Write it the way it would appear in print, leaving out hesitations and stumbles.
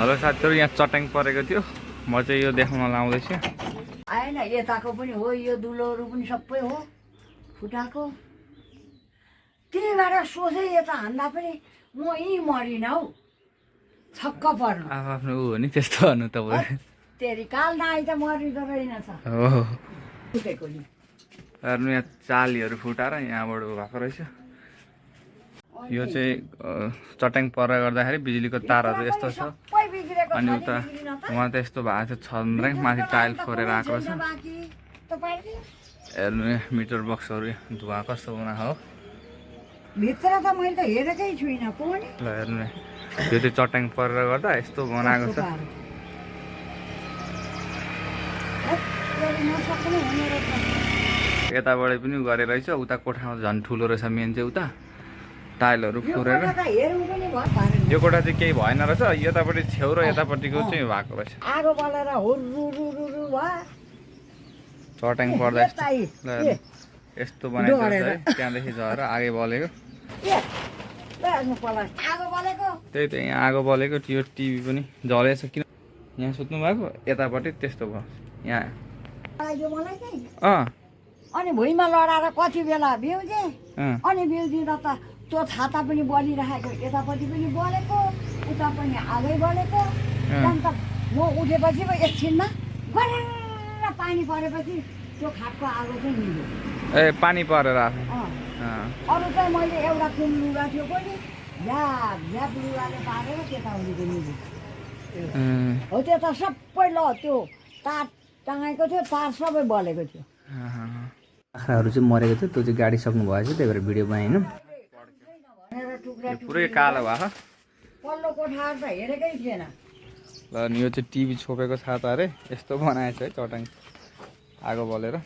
Hello साथीहरु, यहाँ चट्याङ परेको थियो। म चाहिँ यो देखाउन लाउँदैछु। आएन, यताको पनि हो, यो दुलोहरू पनि सबै हो फुटाको। त्यहीबाट सोझै यता हान्दा पनि म यहीँ मरिन हौ, छक्क पर्नु। आफ्नो ऊ हो नि, त्यस्तो गर्नु तपाईँ। तेरि काल नआइ त मरिँदो रहेनछ हो फुटेको नि। हेर्नु, यहाँ चालीहरू फुटाएर यहाँबाट भएको रहेछ। यो चाहिँ चट्याङ परेर गर्दाखेरि बिजुलीको तारहरू यस्तो छ। अनि उता उहाँ त यस्तो भएको छ, छन्द्रै माथि टाइल फोरेर आएको छ। हेर्नु, मिटर बक्सहरू धुवा कस्तो बनाएको हो। भित्र त मैले त हेरेकै छुइनँ कोनी। ल हेर्नु, यो चाहिँ चट्याङ परेर गर्दा यस्तो बनाएको छ। यताबाट पनि गरे रहेछ, उता कोठामा झन् ठुलो रहेछ। मेन चाहिँ उता टाइलहरू फोरेर। यो कोठा चाहिँ केही भएन रहेछ, यतापट्टि छेउ र यतापट्टिको चाहिँ भएको रहेछ। आगो बलेर हुरु भयो। चट्याङ पर्दा यस्तो बनाइदिएको छ है। त्यहाँदेखि झरेर आगे बलेको। त्यही त, यहाँ आगो बलेको। यो टिभी पनि जलेछ। किन यहाँ सुत्नु भएको, यतापट्टि त्यस्तो भयो। यहाँ अनि भुइँमा लडाएर कति बेला बिउजे, अनि बिउजिँदा त त्यो छाता पनि बलिरहेको, यतापट्टि पनि बलेको, उता पनि आगै बलेको। अन्त म उठेपछि पो एकछिनमा गरेर पानी परेपछि त्यो खाटको आगो चाहिँ निल्यो। ए, पानी परेर अरू चाहिँ मैले एउटा कुम लुगा थियो पनि झ्याप लुगाले पारेर त्यताउनिको निल्यो। हो, त्यता सबै ल त्यो तार टाँगाएको थियो, तार सबै बलेको थियो। बाख्राहरू चाहिँ मरेको थियो, त्यो चाहिँ गाडी सक्नु भएछ, त्यही भएर भिडियो बनाएन। पुरै कालो भएको। पल्लो कोठाहरू त हेरेकै थिएन। ल, यो चाहिँ टिभी छोपेको छाता अरे, यस्तो बनाएछ है चट्याङ आगो बलेर।